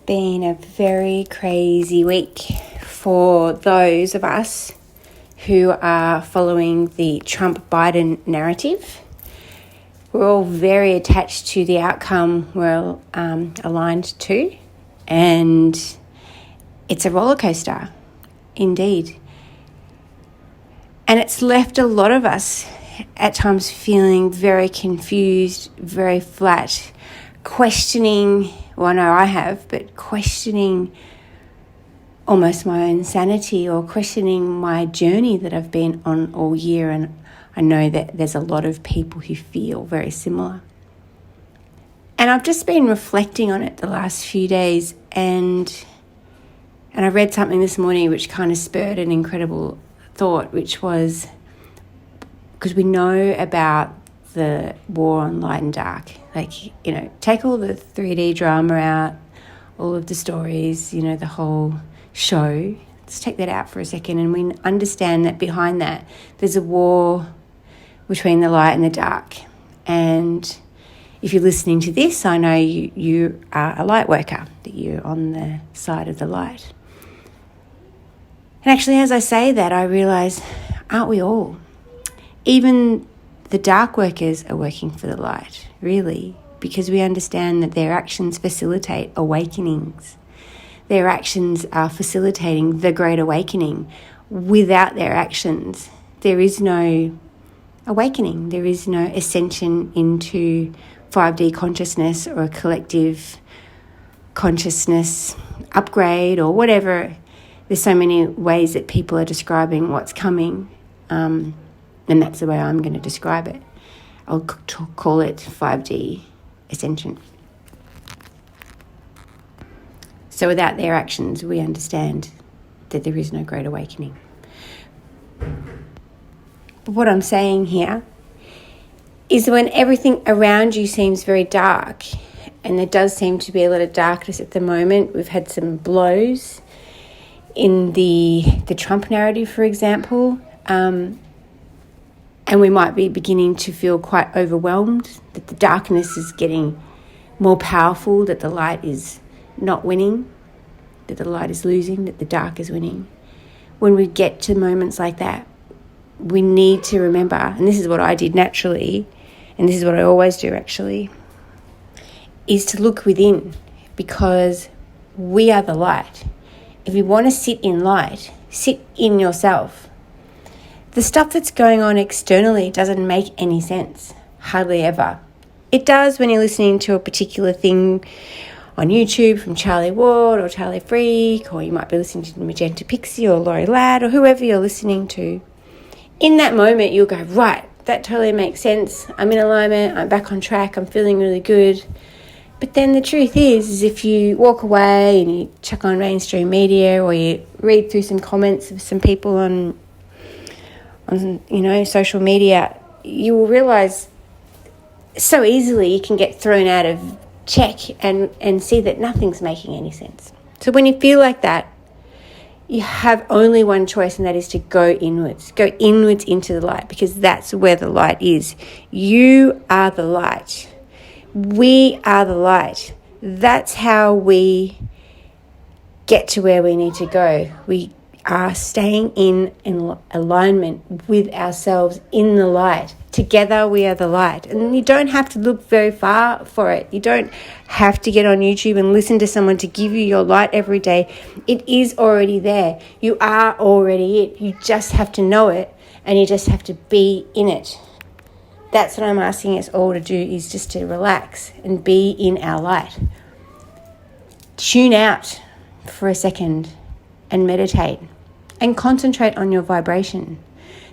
been a very crazy week for those of us who are following the Trump-Biden narrative. We're all very attached to the outcome we're aligned to, and it's a roller coaster, indeed. And it's left a lot of us at times feeling very confused, very flat, questioning, well, I know I have, but questioning almost my own sanity or questioning my journey that I've been on all year. And I know that there's a lot of people who feel very similar. And I've just been reflecting on it the last few days, and I read something this morning which kind of spurred an incredible thought, which was, because we know about the war on light and dark, take all the 3D drama out, all of the stories, the whole show. Let's take that out for a second, and we understand that behind that there's a war between the light and the dark. And if you're listening to this, I know you are a light worker, that you're on the side of the light. And actually, as I say that, I realise, aren't we all? Even the dark workers are working for the light, really, because we understand that their actions facilitate awakenings. Their actions are facilitating the Great Awakening. Without their actions, there is no awakening. There is no ascension into 5D consciousness or a collective consciousness upgrade or whatever. There's so many ways that people are describing what's coming, and that's the way I'm going to describe it. I'll call it 5D ascension. So without their actions, we understand that there is no Great Awakening. But what I'm saying here is when everything around you seems very dark, and there does seem to be a lot of darkness at the moment. We've had some blows in the Trump narrative, for example, and we might be beginning to feel quite overwhelmed, that the darkness is getting more powerful, that the light is not winning, that the light is losing, that the dark is winning. When we get to moments like that, we need to remember, and this is what I did naturally, and this is what I always do actually, is to look within, because we are the light. If you want to sit in light, sit in yourself. The stuff that's going on externally doesn't make any sense, hardly ever. It does when you're listening to a particular thing on YouTube from Charlie Ward or Charlie Freak, or you might be listening to Magenta Pixie or Laurie Ladd or whoever you're listening to. In that moment, you'll go, right, that totally makes sense. I'm in alignment. I'm back on track. I'm feeling really good. But then the truth is if you walk away and you check on mainstream media or you read through some comments of some people on social media, you will realise so easily you can get thrown out of check and see that nothing's making any sense. So when you feel like that, you have only one choice, and that is to go inwards. Go inwards into the light, because that's where the light is. You are the light. We are the light. That's how we get to where we need to go. We are staying in alignment with ourselves in the light. Together we are the light. And you don't have to look very far for it. You don't have to get on YouTube and listen to someone to give you your light every day. It is already there. You are already it. You just have to know it, and you just have to be in it. That's what I'm asking us all to do, is just to relax and be in our light. Tune out for a second and meditate and concentrate on your vibration.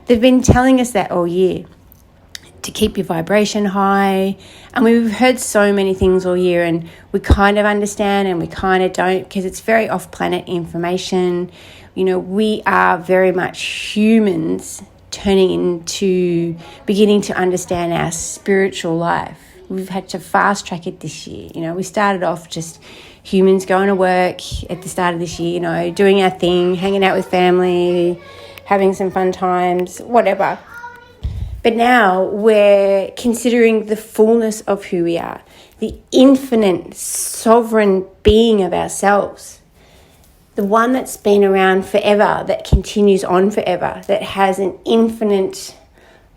They've been telling us that all year, to keep your vibration high. And we've heard so many things all year, and we kind of understand and we kind of don't, because it's very off-planet information. We are very much humans turning into beginning to understand our spiritual life. We've had to fast track it this year. We started off just humans going to work at the start of this year, doing our thing, hanging out with family, having some fun times, whatever. But now we're considering the fullness of who we are, the infinite, sovereign being of ourselves, the one that's been around forever, that continues on forever, that has an infinite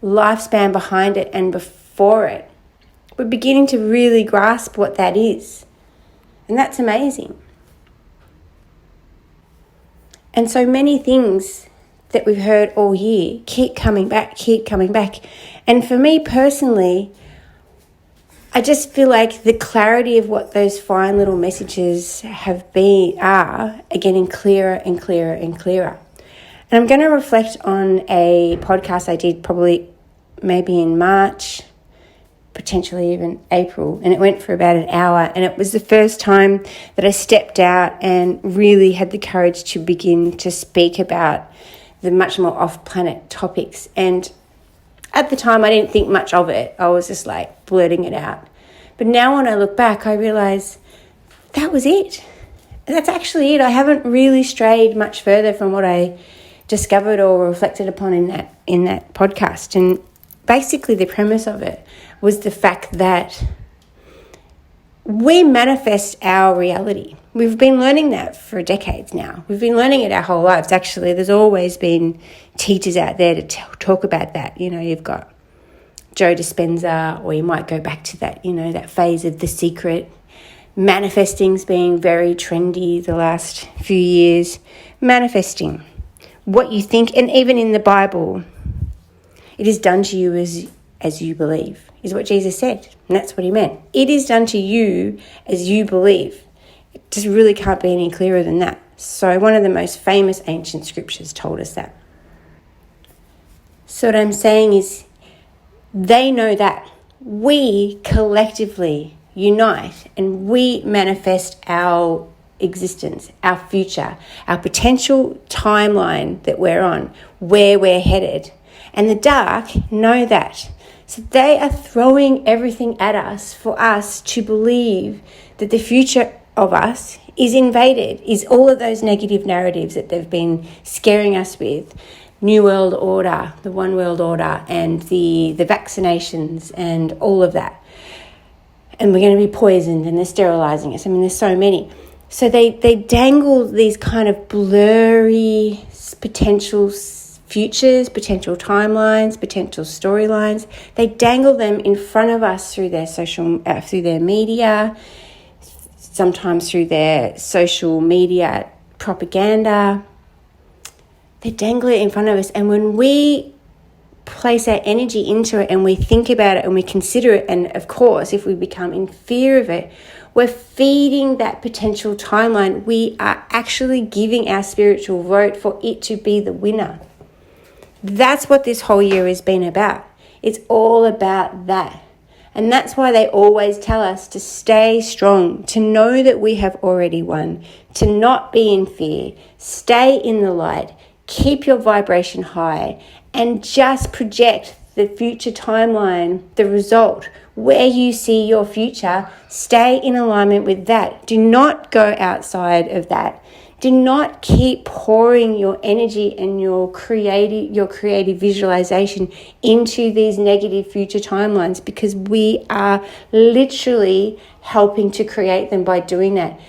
lifespan behind it and before it. We're beginning to really grasp what that is. And that's amazing. And so many things that we've heard all year keep coming back. And for me personally, I just feel like the clarity of what those fine little messages are getting clearer and clearer and clearer. And I'm going to reflect on a podcast I did probably maybe in March, potentially even April, and it went for about an hour, and it was the first time that I stepped out and really had the courage to begin to speak about the much more off-planet topics. And at the time I didn't think much of it. I was just like blurting it out. But now when I look back, I realise that was it. That's actually it. I haven't really strayed much further from what I discovered or reflected upon in that podcast. And basically the premise of it was the fact that we manifest our reality. We've been learning that for decades now. We've been learning it our whole lives. Actually, there's always been teachers out there to talk about that. You know, you've got Joe Dispenza, or you might go back to that, you know, that phase of The Secret. Manifesting's being very trendy the last few years. Manifesting what you think, and even in the Bible, it is done to you as you believe, is what Jesus said. And that's what he meant. It is done to you as you believe. It just really can't be any clearer than that. So one of the most famous ancient scriptures told us that. So what I'm saying is, they know that. We collectively unite and we manifest our existence, our future, our potential timeline that we're on, where we're headed. And the dark know that. So they are throwing everything at us for us to believe that the future of us is invaded, is all of those negative narratives that they've been scaring us with. New World Order, the One World Order, and the vaccinations and all of that. And we're going to be poisoned and they're sterilising us. I mean, there's so many. So they dangle these kind of blurry potential futures, potential timelines, potential storylines. They dangle them in front of us through their through their media, sometimes through their social media propaganda. They dangle it in front of us. And when we place our energy into it and we think about it and we consider it, and of course, if we become in fear of it, we're feeding that potential timeline. We are actually giving our spiritual vote for it to be the winner. That's what this whole year has been about. It's all about that. And that's why they always tell us to stay strong, to know that we have already won, to not be in fear, stay in the light, keep your vibration high, and just project the future timeline, the result, where you see your future. Stay in alignment with that. Do not go outside of that. Do not keep pouring your energy and your creative visualization into these negative future timelines, because we are literally helping to create them by doing that.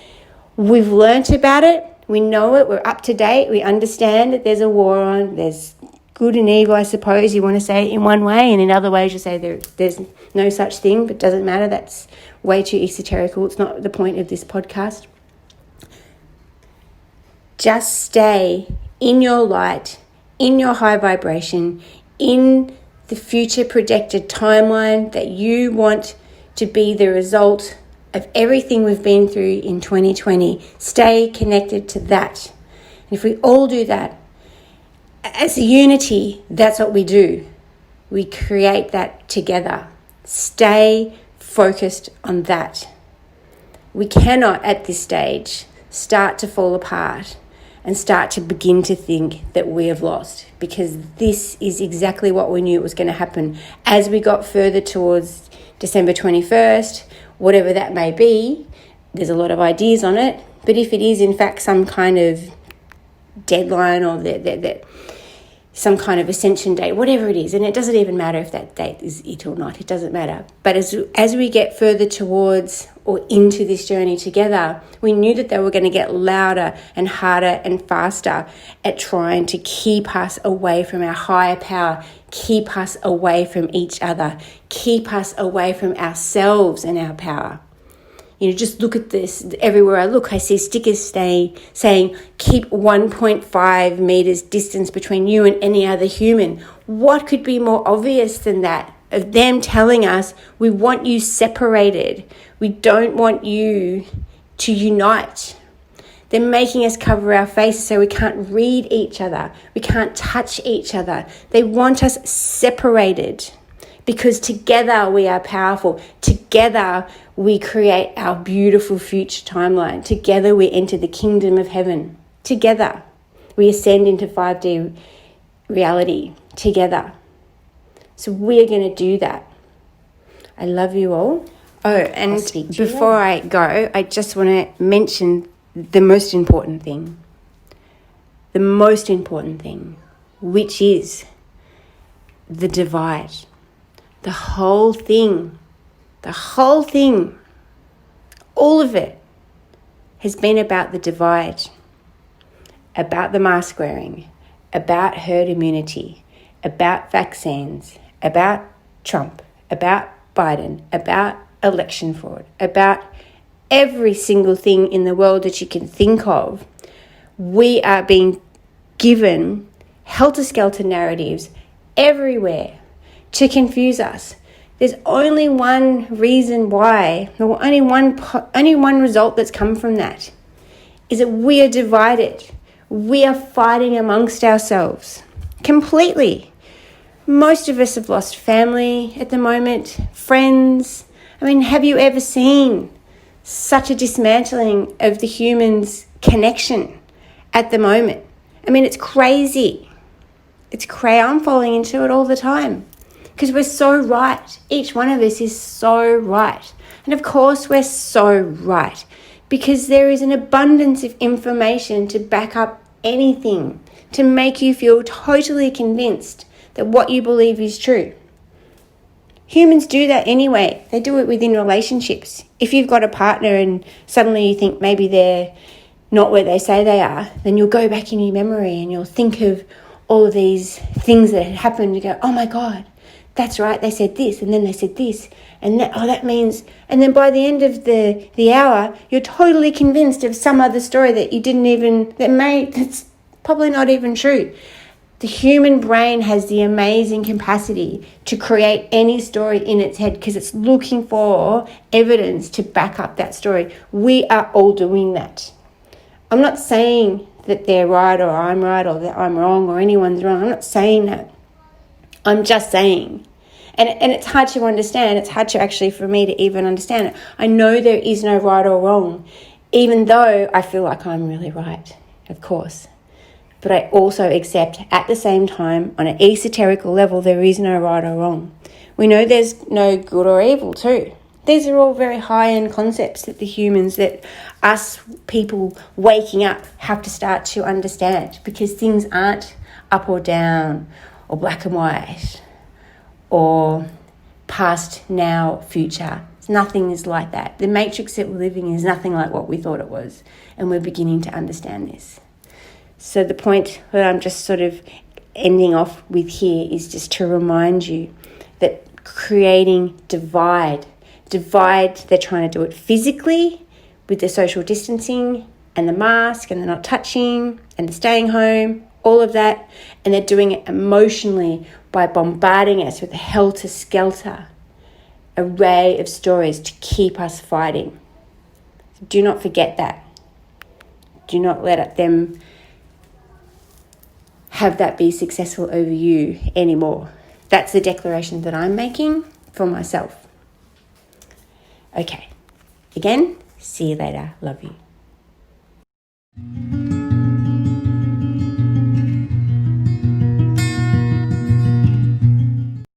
We've learnt about it. We know it. We're up to date. We understand that there's a war on. There's good and evil, I suppose you want to say it in one way, and in other ways you say there's no such thing, but it doesn't matter. That's way too esoterical. It's not the point of this podcast. Just stay in your light, in your high vibration, in the future projected timeline that you want to be the result of everything we've been through in 2020. Stay connected to that. And if we all do that, as a unity, that's what we do. We create that together. Stay focused on that. We cannot, at this stage, start to fall apart and start to begin to think that we have lost, because this is exactly what we knew was going to happen. As we got further towards December 21st, whatever that may be, there's a lot of ideas on it, but if it is in fact some kind of deadline, or that some kind of ascension date, whatever it is. And it doesn't even matter if that date is it or not. It doesn't matter. But as we get further towards or into this journey together, we knew that they were going to get louder and harder and faster at trying to keep us away from our higher power, keep us away from each other, keep us away from ourselves and our power. Just look at this. Everywhere I look, I see stickers saying, keep 1.5 meters distance between you and any other human. What could be more obvious than that? Of them telling us, we want you separated. We don't want you to unite. They're making us cover our faces so we can't read each other. We can't touch each other. They want us separated. Because together we are powerful. Together we create our beautiful future timeline. Together we enter the kingdom of heaven. Together we ascend into 5D reality. Together. So we are going to do that. I love you all. Oh, and before I go, I just want to mention the most important thing. The most important thing, which is the divide. The whole thing, all of it has been about the divide, about the mask wearing, about herd immunity, about vaccines, about Trump, about Biden, about election fraud, about every single thing in the world that you can think of. We are being given helter-skelter narratives everywhere to confuse us. There's only one reason why, or only one result that's come from that, is that we are divided. We are fighting amongst ourselves completely. Most of us have lost family at the moment, friends. Have you ever seen such a dismantling of the human's connection at the moment? It's crazy. It's crazy. I'm falling into it all the time. Because we're so right. Each one of us is so right. And of course we're so right. Because there is an abundance of information to back up anything. To make you feel totally convinced that what you believe is true. Humans do that anyway. They do it within relationships. If you've got a partner and suddenly you think maybe they're not where they say they are, then you'll go back in your memory and you'll think of all of these things that had happened. You go, oh my God. That's right, they said this, and then they said this, and that means... And then by the end of the hour, you're totally convinced of some other story that you didn't even... That's probably not even true. The human brain has the amazing capacity to create any story in its head because it's looking for evidence to back up that story. We are all doing that. I'm not saying that they're right or I'm right or that I'm wrong or anyone's wrong. I'm not saying that. I'm just saying, and it's hard to understand. It's hard to actually for me to even understand it. I know there is no right or wrong, even though I feel like I'm really right, of course. But I also accept at the same time, on an esoterical level, there is no right or wrong. We know there's no good or evil too. These are all very high-end concepts that the humans, that us people waking up have to start to understand, because things aren't up or down or black and white, or past, now, future. Nothing is like that. The matrix that we're living in is nothing like what we thought it was, and we're beginning to understand this. So the point that I'm just sort of ending off with here is just to remind you that creating divide, they're trying to do it physically with the social distancing and the mask and the not touching and the staying home, all of that, and they're doing it emotionally by bombarding us with a helter-skelter array of stories to keep us fighting. So do not forget that. Do not let them have that be successful over you anymore. That's the declaration that I'm making for myself. Okay. Again, see you later. Love you.